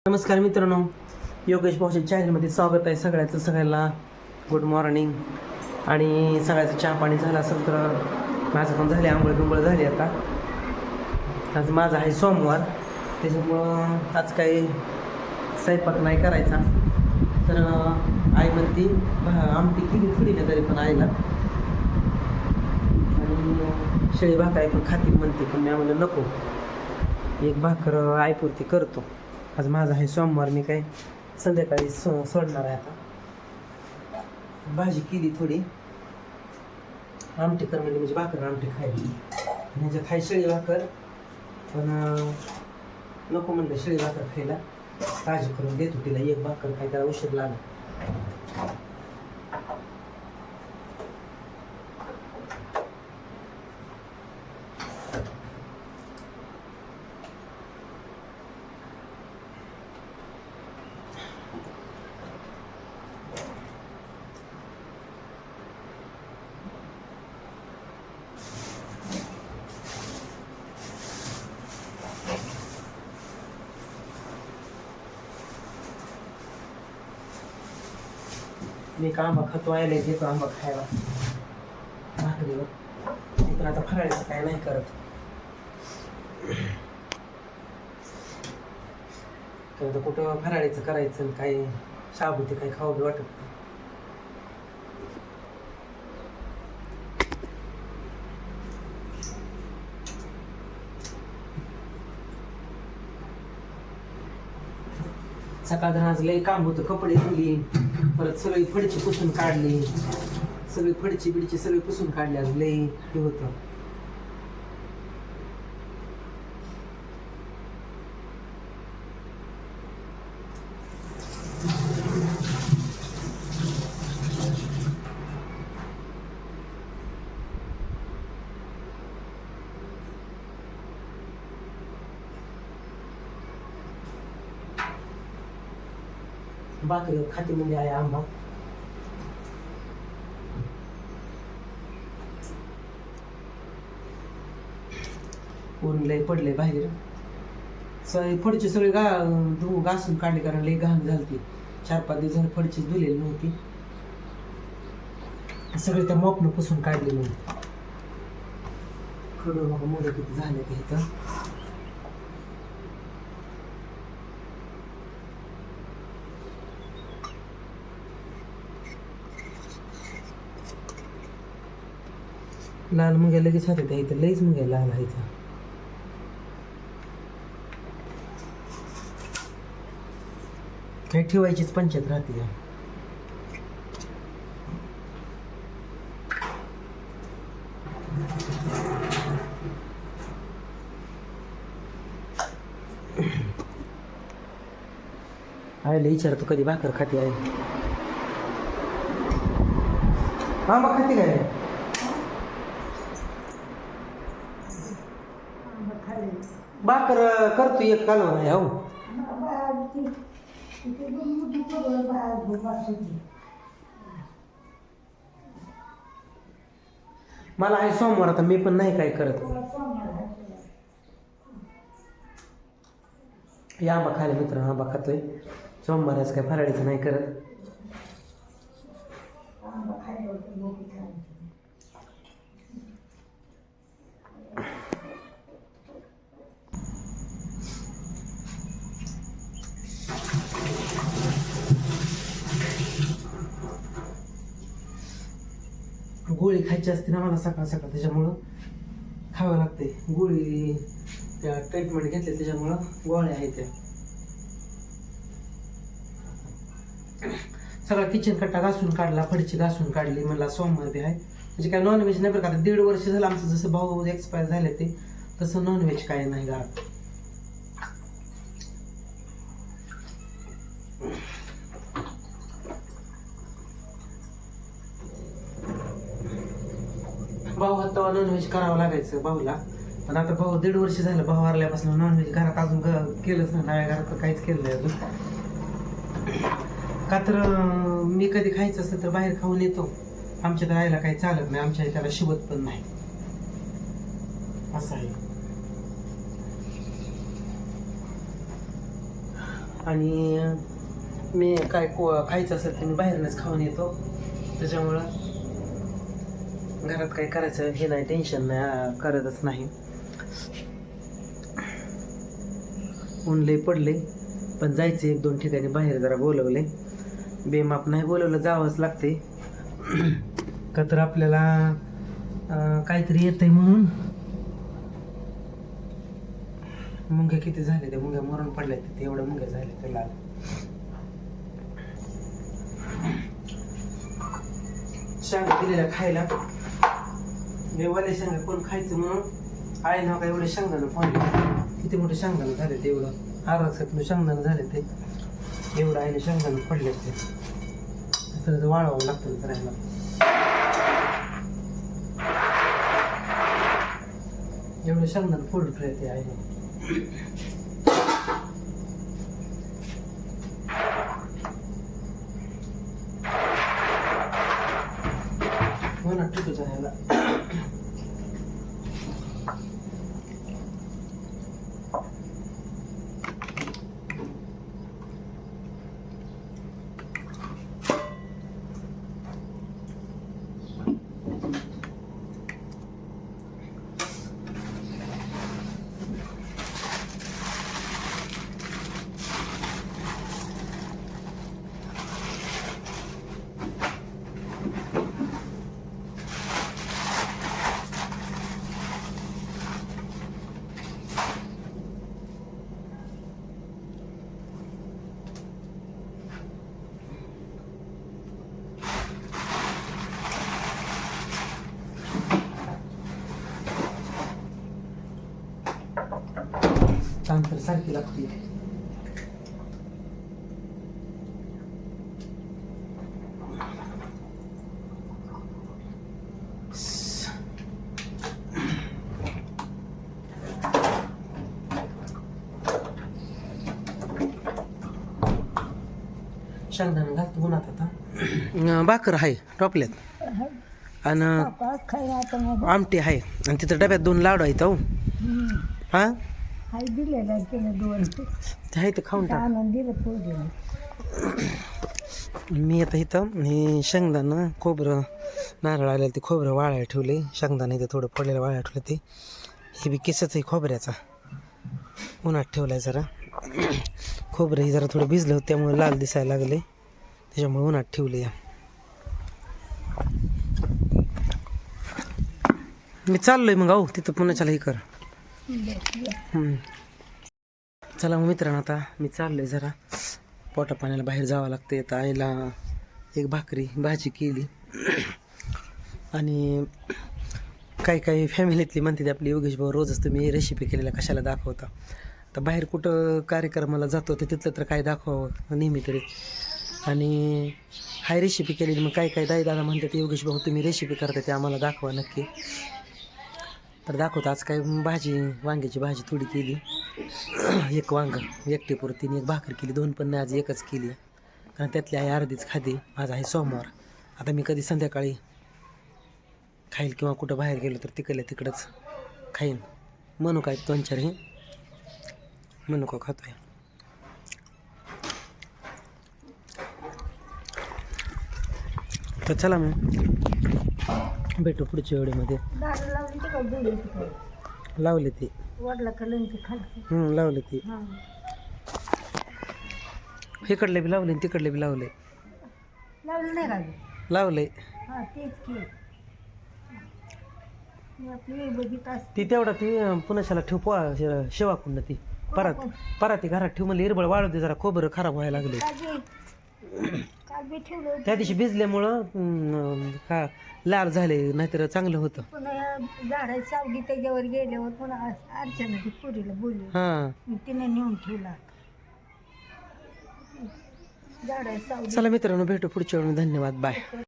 नमस्कार मित्रांनो, योगेश भाऊच्या चॅनलमध्ये स्वागत आहे सगळ्याला गुड मॉर्निंग. आणि सगळ्याचं चहा पाणी झालं असेल तर माझं पण झाले, आंघोळ झाली. आता आज माझा आहे सोमवार, त्याच्यामुळं आज काही स्वयंपाक नाही करायचा. तर आई म्हणती आमटी केली थोडी ना तरी पण आईला, आणि शेळी भाकर पण खाती म्हणते, पण मी म्हणलं नको, एक भाकर आईपुरती करतो. आज माझा आहे सोमवार, मी काय संध्याकाळी सोडणार आहे. आता भाजी केली थोडी, आमटी कर म्हणजे भाकर आमटी खायली, आणि ह्याच्यात खाय शेळी भाकर, पण नको म्हणलं शेळी भाकर खायला, काळजी करून देतो तिला एक भाकर, काय त्याला उशीर लागला. मी का आंबा खातो, आयला घेतो आंबा खायला भाकरीवर. पण आता फराळीचं काय नाही करत, तर कुठं फराळीचं करायचं काय, शाबुती काही खाऊ बी वाटत नाही. सकाळ आज लई काम होतं, कपडे धुली, परत सगळी फडची पुसून काढली, सगळी फडची बिडची सगळी पुसून काढली. आज लई हे होतं. भाकरी खाती म्हणजे आहे आंबा. ऊन लय पडले बाहेर, फडची सगळी घासून काढली, कारण लई घाण झालती. 4-5 दिवस झाले फडची धुलेली नव्हती, सगळी त्या मोपनं पुसून काढली. मी खडू बघा मोठे किती झाले ते इथं. लाल मुंग्या लगेच होते त्या इथं, लईच मुंग्या लाल आहे इथं. काही ठेवायचीच पंचायत राहते. आईला विचारतो कधी भाकर खाते आहे, आंबा खाते काय? भाकर करतो एक कालवण आहे. हो मला आहे सोमवार, आता मी पण नाही काय करत. या आंबा खायला मित्रांनो, आंबा खातोय सोमवारच, काय फराळीचं नाही करत. गोळी खायची असते ना मला सकाळ सकाळ, त्याच्यामुळं खावं लागते गोळी. त्या ट्रीटमेंट घेतली त्याच्यामुळं गोळ्या आहेत त्या. सगळा किचन कट्टा घासून काढला, फडची घासून काढली. मला सोमवार बी आहे, म्हणजे काय नॉनव्हेज नाही बरं का. 1.5 वर्ष झालं आमचं, जसं भाऊ एक्सपायर झाले ते तसं नॉनव्हेज काय नाही घरात. भाऊ हा तेव्हा नॉनव्हेज करावं लागायचं भाऊला, पण आता भाऊ 1.5 वर्ष झालं भाऊ वारल्यापासून नॉनव्हेज घरात अजून केलंच नाही. नव्या घरात तर काहीच केलं नाही अजून. का तर मी कधी खायचं असेल तर बाहेर खाऊन येतो, आमच्या तर आईला काही चालत नाही, आमच्या त्याला शिवत पण नाही, असं आहे. आणि मी काय खायचं असेल तर मी बाहेरनंच खाऊन येतो. त्याच्यामुळं घरात काय करायचं हे नाही, टेन्शन नाही, करतच नाही. ऊन लय पडले, पण जायचं 1-2 ठिकाणी बाहेर जरा बोलवले. बेमाप नाही बोलवलं जावंच लागते का तर आपल्याला काहीतरी येतंय म्हणून. मुंग्या किती झाले, त्या मुंग्या मरून पडल्या तिथे, एवढ्या मुंग्या झाल्या त्याला. शेंगा दिलेल्या खायला, वेवाले शेंगा कोण खायचं म्हणून आई ना का एवढे शेंगदाणं पडले. किती मोठे शेंगदाणं झाले ते, एवढं आरासात शेंगदाणं झाले ते, एवढं आईने शेंगदाणं पडले ते. तर वाळवावं लागतं करायला. एवढं शेंगदाणं फोडून फिरते आईने. हो ना, ठीक आहे. तर सारखी लागते. शेंगदाणा घालतो उन्हात आता. भाकर आहे टोपल्यात आणि आमटी आहे, आणि तिथं डब्यात 2 लाडू आहेत. हो हा दिलेलं ते आहे, ते खाऊन टाक. मी आता इथं हे शेंगदाणं, खोबरं, नारळ आलेलं ते खोबरं वाळायला ठेवले. शेंगदाणं इथं थोडं पडलेलं वाळायला ठेवलं. ते हे बी केसच आहे खोबऱ्याचा, उन्हात ठेवलाय जरा. खोबरं हे जरा थोडं भिजलं होतं त्यामुळे लाल दिसायला लागले, त्याच्यामुळे उन्हात ठेवले. मी चाललोय मग. अहो तिथं पुण्याच्याला हे कर. चला मग मित्रांनो, आता मी चाललोय जरा पोटा पाण्याला बाहेर जावं लागतं. आता आईला एक भाकरी भाजी केली, आणि काही फॅमिलीतली म्हणते आपली योगेश भाऊ रोजच तुम्ही रेसिपी केलेल्या कशाला दाखवता. तर बाहेर कुठं कार्यक्रमाला जातो तर तिथलं तर काय दाखवावं नेहमी तरी. आणि हाय रेसिपी केलेली, मग काय दादा म्हणतात योगेश भाऊ तुम्ही रेसिपी करता ते आम्हाला दाखवा नक्की. तर दाखवतो. आज काय भाजी, वांग्याची भाजी थोडी केली, 1 वांग एकटीपुरती, 1 भाकर केली, 2 पण नाही आज 1च केली, कारण त्यातली आहे अर्धीच खाते. आज आहे सोमवार. आता मी कधी संध्याकाळी खाईल किंवा कुठं बाहेर गेलो तर तिकडंच खाईन. म्हणू काय 2-4 हे म्हणू का खातोय. तर चला मग भेटू पुढच्या व्हिडिओमध्ये. लावले ते लावले ते इकडले बी लावले, तिकडले बी लावले. लावले ती तेवढा ती पुण्याला ठेव शेवाकुंड ती पराती घरात ठेव म्हणलं. हिरबळ वाळू दे जरा, खोबरं खराब व्हायला लागले. त्या दिवशी भिजल्यामुळं का लाल झाले, नाहीतर चांगलं होतं. झाडाची सावली त्याच्यावर गेल्यावर पुन्हा अर्चना ती पुरीला बोलली, तिने नेऊन ठेवला झाडाची सावली. चला मित्रांनो, भेटू पुढच्या वेळी. धन्यवाद, बाय.